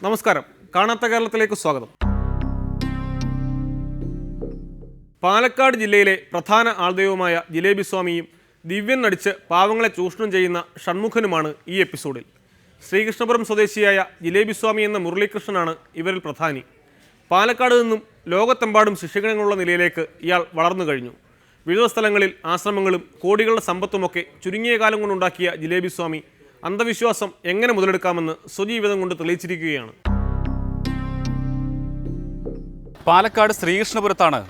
നമസ്കാരം, കാണാത്ത കേരളത്തിലേക്ക് സ്വാഗതം. പാലക്കാട് ജില്ലയിലെ പ്രധാന ആൾദൈവമായ ജിലേബി സ്വാമിയും ദിവ്യൻ നടിച്ച് പാവങ്ങളെ ചൂഷണം ചെയ്യുന്ന ഷൺമുഖനുമാണ് ഈ എപ്പിസോഡിൽ. ശ്രീകൃഷ്ണപുരം സ്വദേശിയായ ജിലേബി സ്വാമി എന്ന മുരളീകൃഷ്ണനാണ് ഇവരിൽ പ്രധാനി. പാലക്കാട് നിന്നും ലോകത്തെമ്പാടും ശിഷ്യഗണങ്ങളുള്ള നിലയിലേക്ക് ഇയാൾ വളർന്നു കഴിഞ്ഞു. വിവിധ സ്ഥലങ്ങളിൽ ആശ്രമങ്ങളും കോടികളുടെ സമ്പത്തുമൊക്കെ ചുരുങ്ങിയ കാലം കൊണ്ടുണ്ടാക്കിയ ജിലേബി സ്വാമി അന്ധവിശ്വാസം എങ്ങനെ മുതലെടുക്കാമെന്ന് സ്വജീവിതം കൊണ്ട് തെളിയിച്ചിരിക്കുകയാണ്. പാലക്കാട് ശ്രീകൃഷ്ണപുരത്താണ്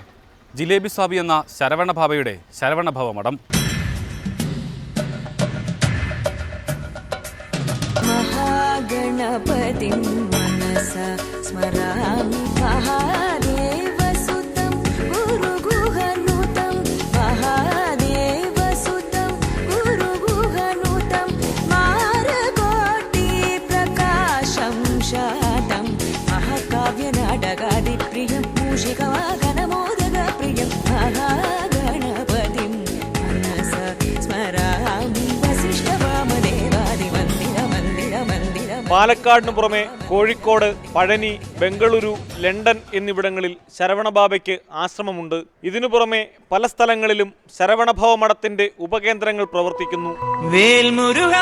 ജിലേബി സ്വാമി എന്ന ശരവണഭാവയുടെ ശരവണഭവ മഠം. മഹാഗണപതി മനസ സ്മരാമി മഹാദേവസുതം ഗുരുഗുഹനുതം മഹാദേവസുതം ഗുരുഗുഹനുതം മാരകോട്ടി പ്രകാശം ശാതം മഹാകാവ്യനാടകാദി പ്രിയം മൂഷികവാഹനമോദക പ്രിയം മഹാഗണപതി മനസ സ്മരാമി വസിഷ്ഠവാമദേവാദി പാലക്കാടിനു പുറമെ കോഴിക്കോട്, പഴനി, ബംഗളൂരു, ലണ്ടൻ എന്നിവിടങ്ങളിൽ ശരവണബാബയ്ക്ക് ആശ്രമമുണ്ട്. ഇതിനു പുറമെ പല സ്ഥലങ്ങളിലും ശരവണഭവ മഠത്തിന്റെ ഉപകേന്ദ്രങ്ങൾ പ്രവർത്തിക്കുന്നു. വേൽമുരുക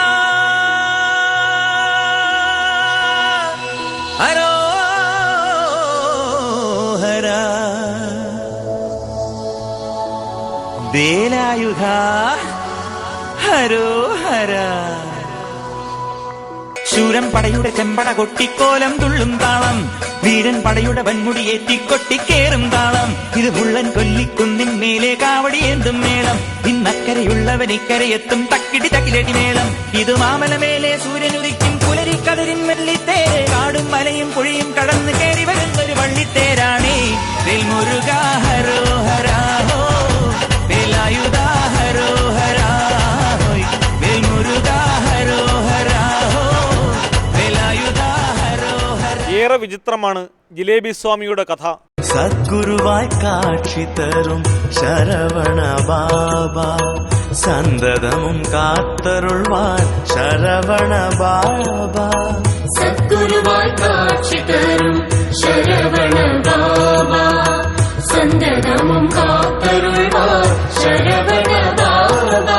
ഹരോഹര വേലായുധ ഹരോഹര ശൂരൻ പടയുടെ ചെമ്പട കൊട്ടിക്കോലം തുള്ളും താളം, വീരൻ പടയുടെ വൻമുടിയേറ്റിക്കൊട്ടിക്കേറും താളം. ഇത് മുള്ളൻ കൊല്ലിക്കുന്നിൻ മേലെ കാവടിയേന്തും മേളം, ഇന്നക്കരയുള്ളവൻ ഇക്കരയെത്തും തക്കിടി തകിലടി മേളം. ഇത് മാമലമേലെ സൂര്യനുദിക്കും പുലരിക്കതിരിൻ വെള്ളിത്തേര്, കാടും മലയും പുഴയും കടന്ന് കയറി വരുന്നൊരു വള്ളിത്തേരാണേ. വേൽമുരുക ഹരോഹരാ ഹോ വേലായുധ ഹരോഹരാ ഹോയ് വേൽമുരുക ഹരോഹരാ ഹോ. ഏറെ വിചിത്രമാണ് ജിലേബി സ്വാമിയുടെ കഥ. സദ്ഗുരുവായി കാഴ്ച തരും ശരവണ ബാബ, സന്തതമും കാത്തരുൾവാൻ ശരവണ ബാബ. സദ്ഗുരുവായി കാഴ്ച തരും ശരവണ ബാബ, സന്തതമും കാത്തരുൾവാൻ ശരവണ ബാബ.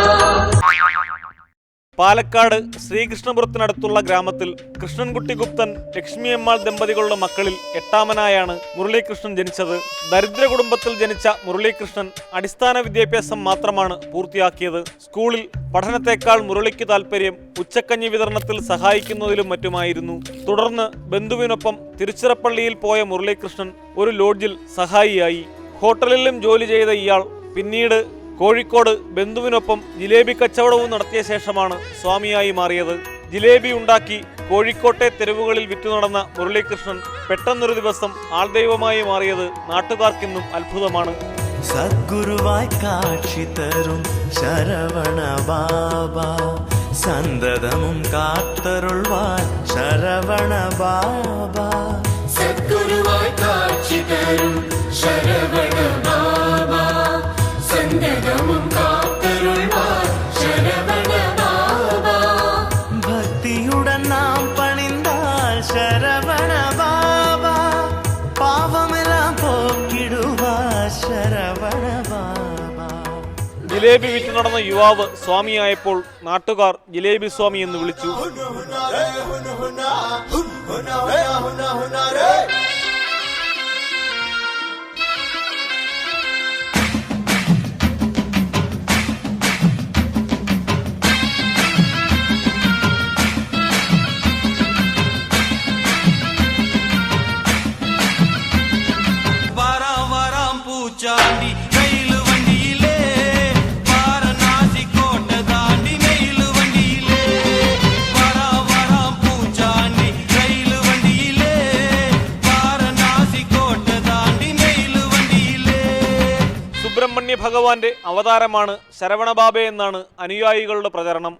പാലക്കാട് ശ്രീകൃഷ്ണപുരത്തിനടുത്തുള്ള ഗ്രാമത്തിൽ കൃഷ്ണൻകുട്ടി ഗുപ്തൻ, ലക്ഷ്മിയമ്മാൾ ദമ്പതികളുടെ മക്കളിൽ എട്ടാമനായാണ് മുരളീകൃഷ്ണൻ ജനിച്ചത്. ദരിദ്ര കുടുംബത്തിൽ ജനിച്ച മുരളീകൃഷ്ണൻ അടിസ്ഥാന വിദ്യാഭ്യാസം മാത്രമാണ് പൂർത്തിയാക്കിയത്. സ്കൂളിൽ പഠനത്തെക്കാൾ മുരളിക്ക് താല്പര്യം ഉച്ചക്കഞ്ഞി വിതരണത്തിൽ സഹായിക്കുന്നതിലും മറ്റുമായിരുന്നു. തുടർന്ന് ബന്ധുവിനൊപ്പം തിരുച്ചിറപ്പള്ളിയിൽ പോയ മുരളീകൃഷ്ണൻ ഒരു ലോഡ്ജിൽ സഹായിയായി. ഹോട്ടലിലും ജോലി ചെയ്ത ഇയാൾ പിന്നീട് കോഴിക്കോട് ബന്ധുവിനൊപ്പം ജിലേബി കച്ചവടവും നടത്തിയ ശേഷമാണ് സ്വാമിയായി മാറിയത്. ജിലേബി ഉണ്ടാക്കി കോഴിക്കോട്ടെ തെരുവുകളിൽ വിറ്റു നടന്ന മുരളീകൃഷ്ണൻ പെട്ടെന്നൊരു ദിവസം ആൾദൈവമായി മാറിയത് നാട്ടുകാർക്കിന്നും അത്ഭുതമാണ്. സദ്ഗുരുവായി കാഴ്ച തരും ശരവണ ബാബ, സന്തതമും കാത്തരുൾവാൻ ശരവണ ബാബ. സദ്ഗുരുവായി കാഴ്ച തരും ശരവണ ബാബ, സന്തതമും കാത്തരുൾവാൻ ശരവണ ബാബ. ഭക്തിയുടൻ നാം പണിന്താൽ ശരവണ ബാബ, പാപമെല്ലാം പോക്കിടുവാൻ ശരവണ ബാബ. ജിലേബി വിറ്റു നടന്ന യുവാവ് സ്വാമിയായപ്പോൾ നാട്ടുകാർ ജിലേബി സ്വാമി എന്ന് വിളിച്ചു. ചാണ്ടി കയ്യില് വണ്ടിയിലേ വാരണാസി കോട്ട താണ്ടി മെയില് വണ്ടിയിലേ വരാം പൂച്ചാണ്ടി കയ്യില് വണ്ടിയിലേ വാരണാസി കോട്ട താണ്ടി മെയില് വണ്ടിയിലേ. സുബ്രഹ്മണ്യ ഭഗവാന്റെ അവതാരമാണ് ശരവണബാബ എന്നാണ് അനുയായികളുടെ പ്രചരണം.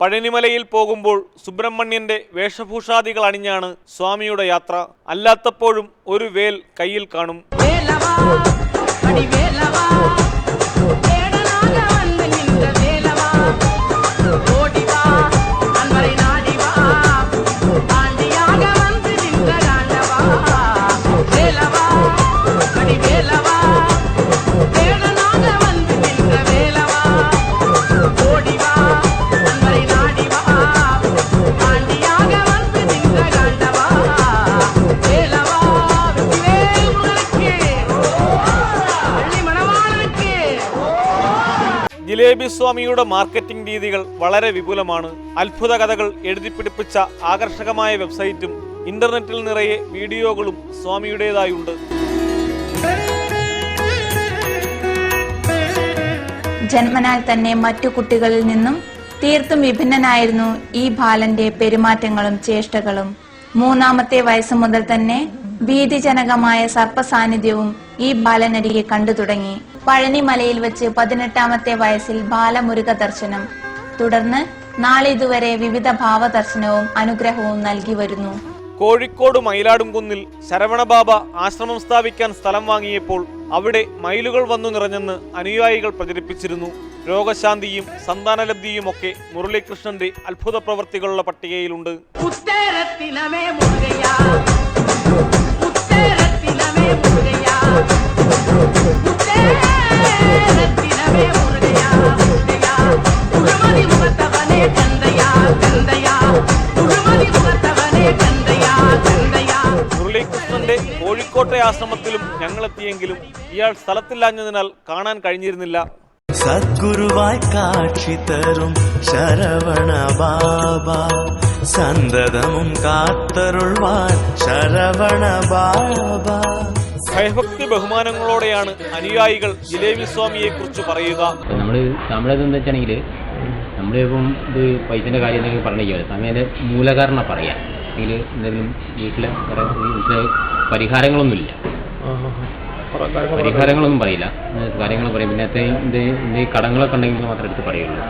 പഴനിമലയിൽ പോകുമ്പോൾ സുബ്രഹ്മണ്യന്റെ വേഷഭൂഷാദികൾ അണിഞ്ഞാണ് സ്വാമിയുടെ യാത്ര. അല്ലാത്തപ്പോഴും ഒരു വേൽ കയ്യിൽ കാണും. ജിലേബി സ്വാമിയുടെ മാർക്കറ്റിംഗ് രീതികൾ വളരെ വിപുലമാണ്. അത്ഭുത കഥകൾ എഴുതിപ്പിടിപ്പിച്ച ആകർഷകമായ വെബ്സൈറ്റും ഇന്റർനെറ്റിൽ നിറയെ വീഡിയോകളും സ്വാമിയുടേതായുണ്ട്. ജന്മനാൽ തന്നെ മറ്റു കുട്ടികളിൽ നിന്നും തീർത്തും വിഭിന്നനായിരുന്നു ഈ ബാലന്റെ പെരുമാറ്റങ്ങളും ചേഷ്ടകളും. 3-ാമത്തെ വയസ്സ് മുതൽ തന്നെ ഭീതിജനകമായ സർപ്പസാന്നിധ്യവും ഈ ബാലനരികെ കണ്ടു തുടങ്ങി. പഴനിമലയിൽ വെച്ച് 18-ാമത്തെ വയസ്സിൽ ബാലമുരുക ദർശനം, തുടർന്ന് നാളിതുവരെ വിവിധ ഭാവദർശനവും അനുഗ്രഹവും നൽകി വരുന്നു. കോഴിക്കോട് മയിലാടുംകുന്നിൽ ശരവണബാബ ആശ്രമം സ്ഥാപിക്കാൻ സ്ഥലം വാങ്ങിയപ്പോൾ അവിടെ മയിലുകൾ വന്നു നിറഞ്ഞെന്ന് അനുയായികൾ പ്രചരിപ്പിച്ചിരുന്നു. രോഗശാന്തിയും സന്താനലബ്ധിയുമൊക്കെ മുരളീകൃഷ്ണന്റെ അത്ഭുത പ്രവൃത്തികളുടെ പട്ടികയിലുണ്ട്. മുരളീകൃഷ്ണന്റെ കോഴിക്കോട്ടെ ആശ്രമത്തിലും ഞങ്ങളെത്തിയെങ്കിലും ഇയാൾ സ്ഥലത്തില്ലാഞ്ഞതിനാൽ കാണാൻ കഴിഞ്ഞിരുന്നില്ല. സദ്ഗുരുവായി കാഴ്ച തരും ശരവണ ബാബ, സന്തതമും കാത്തരുൾവാൻ ശരവണ ബാബ. ഭയഭക്തി ബഹുമാനങ്ങളോടെയാണ് അനുയായികൾ ജിലേബി സ്വാമിയെ കുറിച്ച് പറയുക. നമ്മളെന്താ വെച്ചാണെങ്കിൽ നമ്മളിപ്പം ഇത് പൈസൻ്റെ കാര്യം എന്തെങ്കിലും പറഞ്ഞിരിക്കുമല്ലോ, സമയത്ത് മൂലകാരണം പറയാം. അല്ലെങ്കിൽ എന്തെങ്കിലും വീട്ടിലെ പരിഹാരങ്ങളൊന്നുമില്ല, പരിഹാരങ്ങളൊന്നും പറയില്ല, കാര്യങ്ങൾ പറയും. പിന്നെ എന്തെങ്കിലും കടങ്ങളൊക്കെ ഉണ്ടെങ്കിൽ മാത്രമേ എടുത്ത് പറയുള്ളൂ,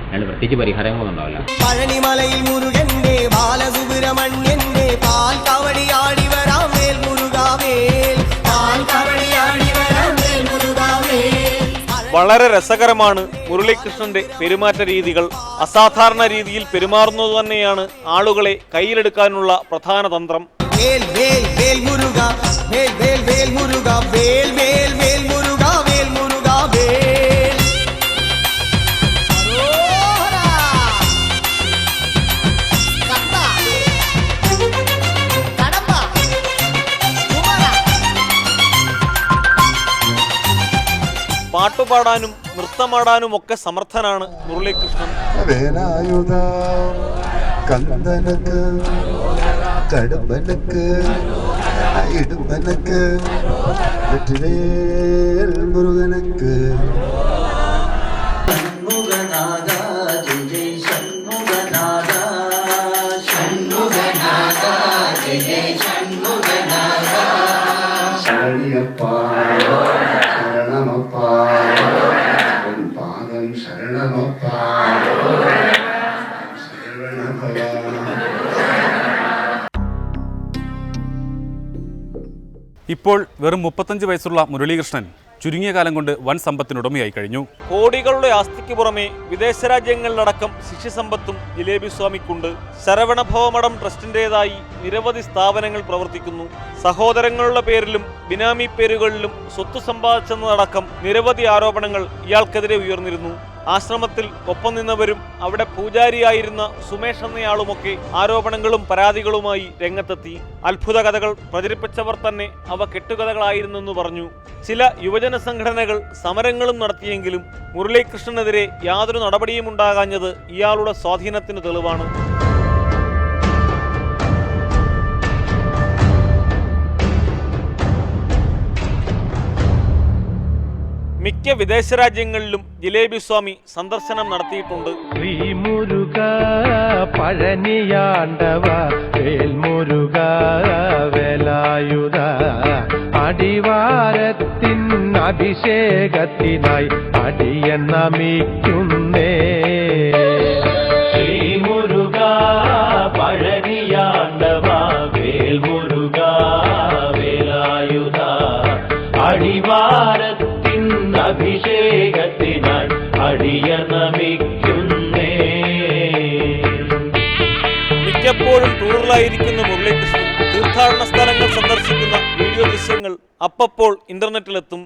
അല്ലാണ്ട് പ്രത്യേകിച്ച് പരിഹാരങ്ങളൊന്നും ഉണ്ടാവില്ല. പഴനിമലയിൽ മുരുകന്റെ ബാലസുബ്രഹ്മണ്യന്റെ പാൽ കവടിയാടി വരാം വേൽ മുരുകാവേൽ, പാൽ കവടിയാടി വരാം വേൽ മുരുകാവേൽ. വളരെ രസകരമാണ് മുരളീകൃഷ്ണന്റെ പെരുമാറ്റ രീതികൾ. അസാധാരണ രീതിയിൽ പെരുമാറുന്നത് തന്നെയാണ് ആളുകളെ കയ്യിലെടുക്കാനുള്ള പ്രധാന തന്ത്രം. വേൽ വേൽ വേൽ മുരുക, വേൽ വേൽ വേൽ മുരുക, വേൽ വേൽ വേൽ മുരുക, വേൽ മുരുക വേൽ. പാട്ടുപാടാനും നൃത്തമാടാനും ഒക്കെ സമർത്ഥനാണ് മുരളീകൃഷ്ണൻ. വേലായുധ കന്ദനക്ക് കടുമ്പനക്ക് ഇടുമ്പനക്ക് വെற்றிவேல் മുരുകനക്ക്. ഷൺമുഖനാഥ ജയ ജയ ഷൺമുഖനാഥ, ഷൺമുഖനാഥ ജയ ജയ ഷൺമുഖനാഥ. ശരണിയപ്പാ ശരണമപ്പാ പാദം ശരണമപ്പാ ശരവണഭവ. ഇപ്പോൾ വെറും 35 വയസ്സുള്ള മുരളീകൃഷ്ണൻ ചുരുങ്ങിയ കാലം കൊണ്ട് വൻ സമ്പത്തിനുടമയായി കഴിഞ്ഞു. കോടികളുടെ ആസ്തിക്ക് പുറമെ വിദേശ രാജ്യങ്ങളിലടക്കം ശിഷ്യസമ്പത്തും ജിലേബി സ്വാമിക്കുണ്ട്. ശരവണഭവമഠം ട്രസ്റ്റിന്റേതായി നിരവധി സ്ഥാപനങ്ങൾ പ്രവർത്തിക്കുന്നു. സഹോദരങ്ങളുടെ പേരിലും ബിനാമി പേരുകളിലും സ്വത്ത് സമ്പാദിച്ചെന്നതടക്കം നിരവധി ആരോപണങ്ങൾ ഇയാൾക്കെതിരെ ഉയർന്നിരുന്നു. ആശ്രമത്തിൽ ഒപ്പം നിന്നവരും അവിടെ പൂജാരിയായിരുന്ന സുമേഷ് എന്നയാളുമൊക്കെ ആരോപണങ്ങളും പരാതികളുമായി രംഗത്തെത്തി. അത്ഭുത കഥകൾ പ്രചരിപ്പിച്ചവർ തന്നെ അവ കെട്ടുകഥകളായിരുന്നെന്ന് പറഞ്ഞു. ചില യുവജന സംഘടനകൾ സമരങ്ങളും നടത്തിയെങ്കിലും മുരളീകൃഷ്ണനെതിരെ യാതൊരു നടപടിയും ഉണ്ടാകാഞ്ഞത് ഇയാളുടെ സ്വാധീനത്തിന് തെളിവാണ്. മിക്ക വിദേശ രാജ്യങ്ങളിലും ജിലേബി സ്വാമി സന്ദർശനം നടത്തിയിട്ടുണ്ട്. ശ്രീ മുരുക പഴനിയാണ്ടവ വേൽ മുരുക വേലായുധ, അടിവാരത്തിൻ അഭിഷേകത്തിനായി അടിയൻ നമിക്കുന്നേ. ശ്രീ അടിവാരത്തിൻ അഭിഷേകത്തിനായി അടിയർ നമിക്കുന്നേ. മിക്കപ്പോഴും ടൂറിലായിരിക്കുന്ന മുരളീകൃഷ്ണൻ തീർത്ഥാടന സ്ഥലങ്ങൾ സന്ദർശിക്കുന്ന വീഡിയോ ദൃശ്യങ്ങൾ അപ്പപ്പോൾ ഇന്റർനെറ്റിലെത്തും.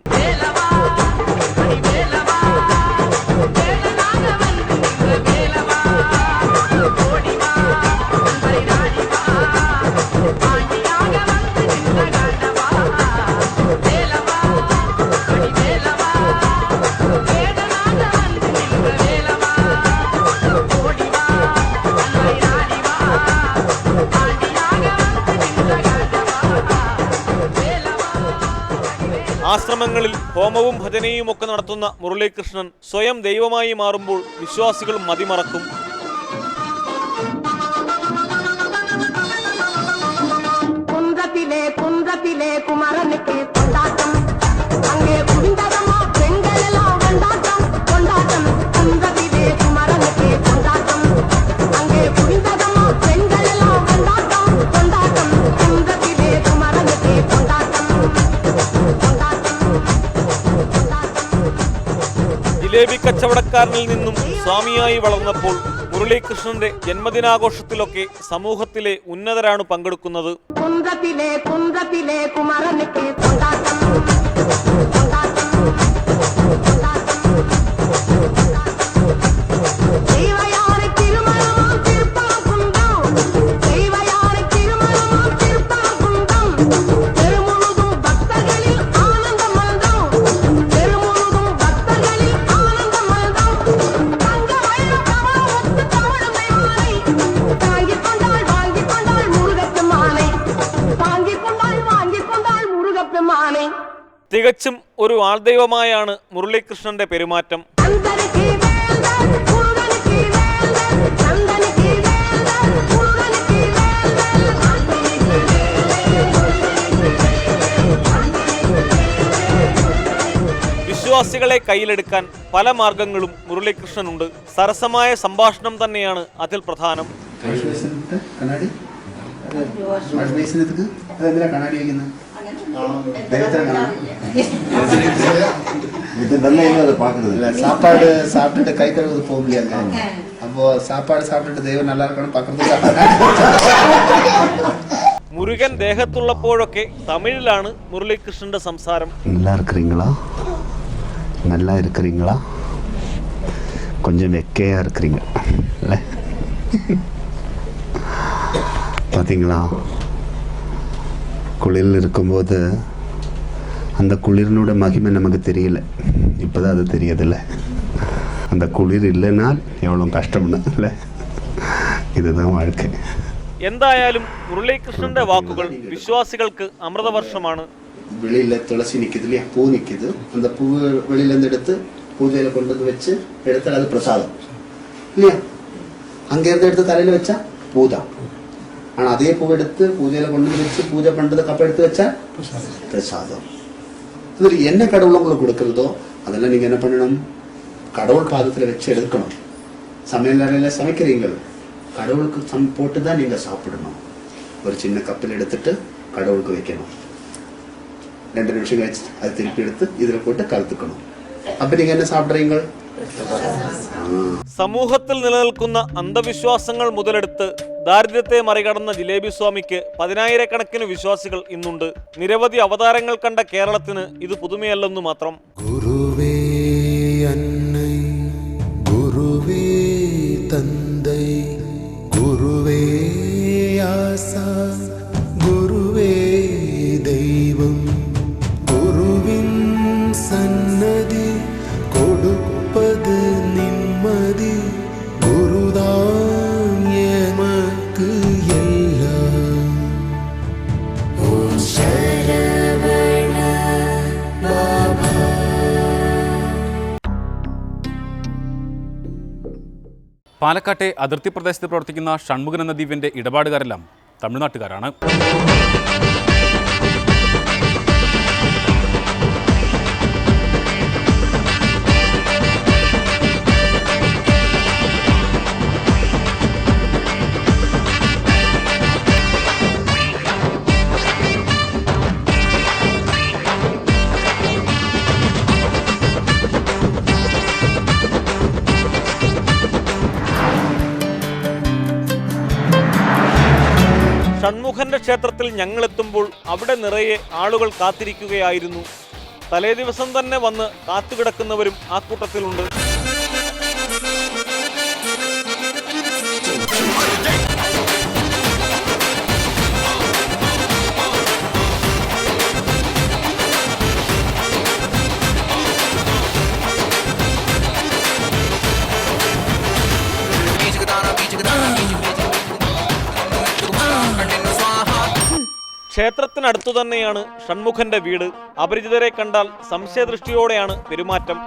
ആശ്രമങ്ങളിൽ ഹോമവും ഭജനയും ഒക്കെ നടത്തുന്ന മുരളീകൃഷ്ണൻ സ്വയം ദൈവമായി മാറുമ്പോൾ വിശ്വാസികൾ മതിമറക്കും. കുന്തത്തിലെ കുമരനുക്ക് കൊണ്ടാട്ടം അങ്ങേ കുടിന്തതമോ പെങ്കലെല്ലാം കൊണ്ടാട്ടം കൊണ്ടാട്ടം കുന്തത്തിലെ കുമരനുക്ക് കൊണ്ടാട്ടം അങ്ങേ കുടിന്തതമോ പെങ്കലെല്ലാം കൊണ്ടാട്ടം കൊണ്ടാട്ടം കുന്തത്തിലെ കുമരനുക്ക് കൊണ്ടാട്ടം കൊണ്ടാട്ടം. ജിലേബി കച്ചവടക്കാരനിൽ നിന്നും സ്വാമിയായി വളർന്നപ്പോൾ മുരളീകൃഷ്ണന്റെ ജന്മദിനാഘോഷത്തിലൊക്കെ സമൂഹത്തിലെ ഉന്നതരാണ് പങ്കെടുക്കുന്നത്. കുന്തത്തിലെ കുമരനുക്ക് കൊണ്ടാട്ടം കൊണ്ടാട്ടം കൊണ്ടാട്ടം. ദൈവയാരെ തിരുമലമാം തിരുപ്പാകുന്തം ദൈവയാരെ തിരുമലമാം തിരുപ്പാകുന്തം തെരുമുഴുതും ഭക്തകളിൽ ആനന്ദമൽദം തെരുമുഴുതും ഭക്തകളിൽ ആനന്ദമൽദം. തങ്കവയൽ കവളമൊത്ത് തവളുമേ മാலை താങ്ങിക്കൊണ്ടാൾ വാങ്ങിക്കൊണ്ടാൾ മുരുകപ്പെമാനെ വാങ്ങിക്കൊണ്ടാൾ മുരുകപ്പെമാനെ. തികച്ചും ഒരു ആൾദൈവമായാണ് മുരളീകൃഷ്ണന്റെ പെരുമാറ്റം. വിശ്വാസികളെ കയ്യിലെടുക്കാൻ പല മാർഗങ്ങളും മുരളീകൃഷ്ണനുണ്ട്. സരസമായ സംഭാഷണം തന്നെയാണ് അതിൽ പ്രധാനം. சாப்பாடு சாப்பிட்டுட்டு கை கழுவுறது போக முடியாது. அப்போ சாப்பாடு சாப்பிட்டுட்டு தெய்வம் நல்லா இருக்கணும் பக்கத்துல. മുരുകൻ ദേഹത്തുള്ളപ്പോഴൊക്കെ തമിഴിലാണ് മുരളീകൃഷ്ണന്റെ സംസാരം. நல்லா இருக்கிறீங்களா நல்லா இருக்கிறீங்களா கொஞ்சம் வெக்கையா இருக்கிறீங்க இல்ல பாத்தீங்களா குளிரில் இருக்கும்போது அந்த குளிரினோட மகிமை நமக்கு தெரியல, இப்போதான் அது தெரியுதில்ல. அந்த குளிர் இல்லைனால் எவ்வளோ கஷ்டம்னு இல்லை. இதுதான் வாழ்க்கை. എന്തായാലും മുരളീകൃഷ്ണന്റെ വാക്കുകൾ വിശ്വാസികൾക്ക് അമൃതവർഷമാണ്. வெளியில துளசி நிக்குது இல்லையா, பூ நிக்குது. அந்த பூ வெளியில இருந்து எடுத்து பூஜையில கொண்டு வந்து வச்சு எடுத்தால் அது பிரசாதம் இல்லையா. அங்க இருந்து எடுத்து தலையில வச்சா பூதான். ஆனா அதே பூவை எடுத்து பூஜையில கொண்டு வந்து வச்சு பூஜை பண்றதுக்கு அப்ப எடுத்து வச்சா பிரசாதம். இதுல என்ன கடவுள் உங்களுக்கு கொடுக்கறதோ அதெல்லாம் நீங்க என்ன பண்ணணும், கடவுள் பாதத்துல வச்சு எடுக்கணும். சமையல் அறையில சமைக்கிறீங்க, கடவுளுக்கு போட்டு தான் நீங்க சாப்பிடணும். ஒரு சின்ன கப்பில் எடுத்துட்டு கடவுளுக்கு வைக்கணும். 2 நிமிஷம் கழிச்சு அது திருப்பி எடுத்து இதுல போட்டு கலத்துக்கணும். அப்ப நீங்க என்ன சாப்பிடுறீங்க? സമൂഹത്തിൽ നിലനിൽക്കുന്ന അന്ധവിശ്വാസങ്ങൾ മുതലെടുത്ത് ദാരിദ്ര്യത്തെ മറികടന്ന ജിലേബി സ്വാമിക്ക് 10,000-കണക്കിന് വിശ്വാസികൾ ഇന്നുണ്ട്. നിരവധി അവതാരങ്ങൾ കണ്ട കേരളത്തിന് ഇത് പുതുമയല്ലെന്നു മാത്രം. ഗുരുവേ അന്നൈ ഗുരുവേ തന്തൈ ഗുരുവേ ആസാ ഗുരുവേ ദൈവം ഗുരുവിൻ സന്നദ്ധി കൊടുപ്പത് നിമ്മതി ഗുരുദാൻ എമക്ക് എല്ലാം. ഓം ശരവണ ബാബാ. പാലക്കാട്ടെ അതിർത്തി പ്രദേശത്ത് പ്രവർത്തിക്കുന്ന ഷൺമുഖൻ എന്ന ദ്വീപിൻ്റെ ഇടപാടുകാരെല്ലാം തമിഴ്നാട്ടുകാരാണ്. ഷൺമുഖന്റെ ക്ഷേത്രത്തിൽ ഞങ്ങളെത്തുമ്പോൾ അവിടെ നിറയെ ആളുകൾ കാത്തിരിക്കുകയായിരുന്നു. തലേ ദിവസം തന്നെ വന്ന് കാത്തുകിടക്കുന്നവരും ആ കൂട്ടത്തിലുണ്ട്. ക്ഷേത്രത്തിനടുത്തു തന്നെയാണ് ഷൺമുഖന്റെ വീട്. അപരിചിതരെ കണ്ടാൽ സംശയദൃഷ്ടിയോടെയാണ് പെരുമാറ്റം.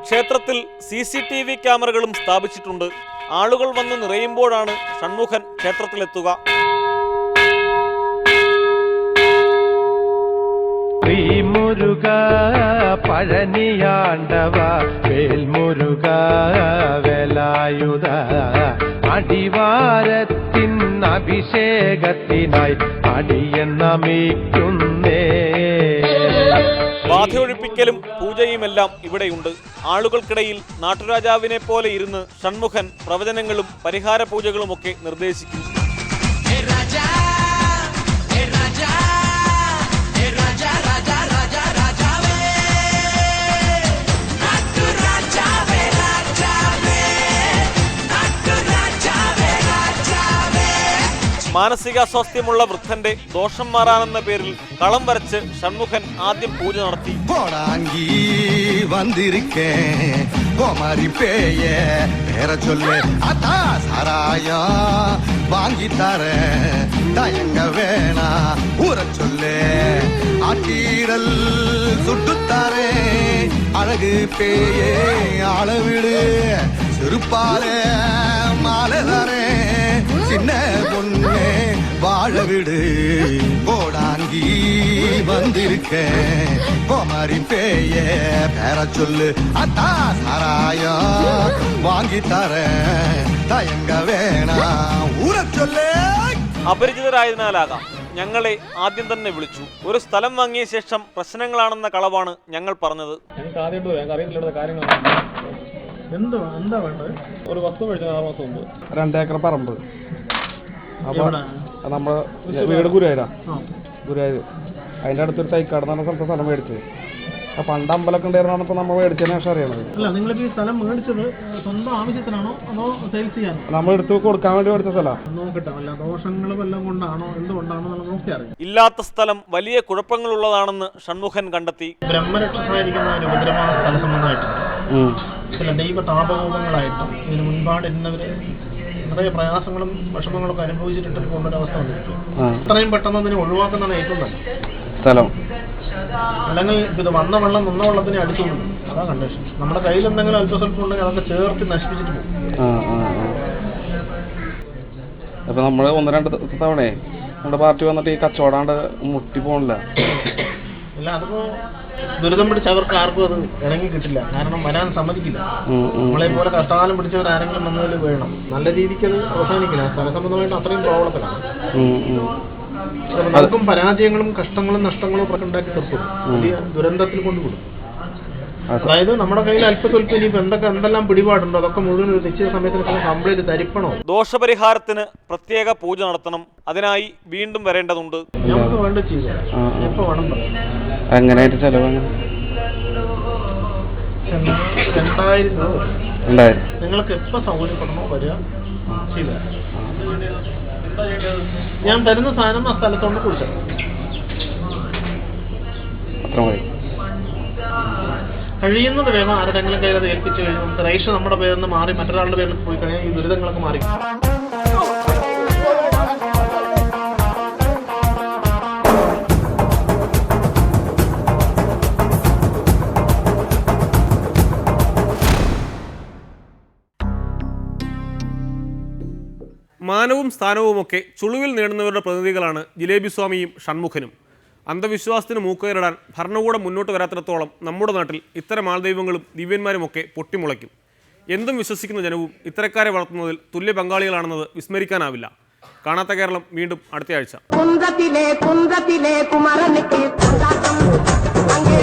ക്ഷേത്രത്തിൽ CCTV ക്യാമറകളും സ്ഥാപിച്ചിട്ടുണ്ട്. ആളുകൾ വന്ന് നിറയുമ്പോഴാണ് ഷൺമുഖൻ ക്ഷേത്രത്തിലെത്തുക. ശ്രീമുരുക പഴനിയാണ്ടവ വേൽമുരുക വേലായുധ അടിവാരത്തിൻ അഭിഷേകത്തിനായി അടിയൻ നമിക്കുന്നേ. ബാധയൊഴിപ്പിക്കലും പൂജയുമെല്ലാം ഇവിടെയുണ്ട്. ആളുകൾക്കിടയിൽ നാട്ടുരാജാവിനെ പോലെ ഇരുന്ന് ഷൺമുഖൻ പ്രവചനങ്ങളും പരിഹാര പൂജകളുമൊക്കെ നിർദ്ദേശിക്കും. മാനസികാസ്വാസ്ഥ്യമുള്ള വൃദ്ധന്റെ ദോഷം മാറാനെന്ന പേരിൽ കളം വരച്ച് ഷൺമുഖൻ ആദ്യം പൂജ നടത്തി. போடாங்கி வந்திருக்கேன் கோமாரி பேய பேர சொல்லு அத்தா சாராயா வாங்கி தரேன் தயங்க வேணா ஊற சொல்லு ஆட்டீரல் சுட்டுத்தாரே அழகு பேயே அளவிடு சிறுப்பாலே மாலை தரே சின்ன பொண்ணு வாழ விடு போடாங்கி வந்திருக்கேன் கோமாரி பேய பேர சொல்லு அத்தா சாராயா வாங்கி தரேன் தயங்க வேணா ஊற சொல்லு. അപരിചിതരായതിനാലാകാം ഞങ്ങളെ ആദ്യം തന്നെ വിളിച്ചു. ഒരു സ്ഥലം വാങ്ങിയ ശേഷം പ്രശ്നങ്ങളാണെന്ന കളവാണ് ഞങ്ങൾ പറഞ്ഞത്. ഞങ്ങൾക്ക് ആദ്യമായിട്ട് അറിയത്തില്ല കാര്യങ്ങൾ. എന്താ വേണ്ടത്? ഒരു വസ്തു മേടിച്ച 6 മാസം മുമ്പ് 2 ഏക്കർ പറമ്പ്. അപ്പൊ നമ്മുടെ വീട് ഗുരുവായൂരാ. ഗുരുവായൂർ അതിന്റെ അടുത്തൊരു തൈക്കാട് എന്ന് പറഞ്ഞ സ്ഥലത്ത് സ്ഥലം മേടിച്ചത്. അപ്പൊ പണ്ട് അമ്പലമൊക്കെ ഉണ്ടായിരുന്നാണ് ഇപ്പൊ നമ്മൾ മേടിച്ചതിന് ശേഷം അറിയണത്. അല്ല, നിങ്ങൾക്ക് ഈ സ്ഥലം മേടിച്ചത് സ്വന്തം ആവശ്യത്തിനാണോ അതോ സെയിൽസ് ചെയ്യാനോ? നമ്മൾ എടുത്ത് കൊടുക്കാൻ വേണ്ടി മേടിച്ച സ്ഥലം. നോക്കട്ടെ, അല്ല ദോഷങ്ങളും എല്ലാം കൊണ്ടാണോ എന്തുകൊണ്ടാണോ നമുക്ക് നോക്കി അറിയാം. ഇല്ലാത്ത സ്ഥലം വലിയ കുഴപ്പങ്ങളുള്ളതാണെന്ന് ഷൺമുഖൻ കണ്ടെത്തി. ബ്രഹ്മരക്ഷസായിരിക്കുന്ന ഒരു ഉപദ്രവ സ്ഥല സംബന്ധമായിട്ടുണ്ട്. ചില ദൈവ താപകോപങ്ങളായിട്ടും ഇതിന് മുൻപാടിരുന്നവര് നിറയെ പ്രയാസങ്ങളും വിഷമങ്ങളൊക്കെ അനുഭവിച്ചിട്ട് കൊണ്ടൊരവസ്ഥ വന്നിരിക്കും. അത്രയും പെട്ടെന്ന് അതിനെ ഒഴിവാക്കുന്നതാണ് ഏറ്റവും നല്ലത് സ്ഥലം. അല്ലെങ്കിൽ ഇത് വന്ന വെള്ളം നിന്ന വെള്ളത്തിനെ അടിച്ചുകൊണ്ടു. അതാ കണ്ടീഷൻ. നമ്മുടെ കയ്യിൽ എന്തെങ്കിലും അല്പസ്വല്പം ഉണ്ടെങ്കിൽ അതൊക്കെ ചേർത്ത് നശിപ്പിച്ചിട്ട് പോകും. അപ്പൊ നമ്മള് 1-2 തവണയെ നമ്മുടെ പാർട്ടി വന്നിട്ട് ഈ കച്ചവടാണ്ട് മുട്ടി പോണില്ല. ഇല്ല, അതിപ്പോ ദുരിതം പിടിച്ചവർക്ക് ആർക്കും അത് ഇറങ്ങി കിട്ടില്ല. കാരണം വരാൻ സമ്മതിക്കില്ല. നമ്മളെ പോലെ കഷ്ടകാലം പിടിച്ചവർ ആരെങ്കിലും വന്നതിൽ വേണം. നല്ല രീതിക്ക് അത് അവസാനിക്കില്ല. സ്ഥലസംബന്ധമായിട്ട് അത്രയും പ്രോബ്ലത്തിലാണ്. നമുക്കും പരാജയങ്ങളും കഷ്ടങ്ങളും നഷ്ടങ്ങളും ഒക്കെ ഉണ്ടാക്കി തീർക്കും. വലിയ ദുരന്തത്തിൽ കൊണ്ടുപോകും. അതായത് നമ്മുടെ കയ്യിൽ അല്പസ്വല്പം ഇനിയിപ്പോൾ എന്തെല്ലാം പിടിപാടുണ്ടോ അതൊക്കെ മുഴുവൻ ഒരു നിശ്ചിത സമയത്തിന് കംപ്ലീറ്റ് തരിപ്പണോ. ദോഷപരിഹാരത്തിന് പ്രത്യേക പൂജ നടത്തണം. അതിനായി വീണ്ടും വരേണ്ടതുണ്ട്. നമുക്ക് വേണ്ട ചെയ്തു എപ്പോ വേണം പറയാം. എങ്ങനെയായിട്ട് ചെലവ്? 2000 നിങ്ങൾക്ക് എപ്പോ സൗകര്യപ്പെടണോ വരിക ചെയ്ത. ഞാൻ തരുന്ന സാധനം ആ സ്ഥലത്തോണ്ട് കുറിച്ചത്. കഴിയുന്നത് വേഗം ആരുടെങ്കിലും കയ്യിൽ അത് ഏൽപ്പിച്ചു കഴിഞ്ഞാൽ നമുക്ക് റേഷൻ നമ്മുടെ പേരിൽ നിന്ന് മാറി മറ്റൊരാളുടെ പേരിൽ പോയി കഴിഞ്ഞാൽ ഈ ദുരിതങ്ങളൊക്കെ മാറി. മാനവും സ്ഥാനവുമൊക്കെ ചുളുവിൽ നേടുന്നവരുടെ പ്രതിനിധികളാണ് ജിലേബി സ്വാമിയും ഷൺമുഖനും. അന്ധവിശ്വാസത്തിന് മൂക്കുയരിടാൻ ഭരണകൂടം മുന്നോട്ട് വരാത്തിടത്തോളം നമ്മുടെ നാട്ടിൽ ഇത്തരം ആൾദൈവങ്ങളും ദിവ്യന്മാരുമൊക്കെ പൊട്ടിമുളയ്ക്കും. എന്തും വിശ്വസിക്കുന്ന ജനവും ഇത്തരക്കാരെ വളർത്തുന്നതിൽ തുല്യ പങ്കാളികളാണെന്നത് വിസ്മരിക്കാനാവില്ല. കാണാത്ത കേരളം വീണ്ടും അടുത്തയാഴ്ച. കുന്തത്തിലെ കുമരനുക്ക് കൊണ്ടാട്ടം അങ്ങേ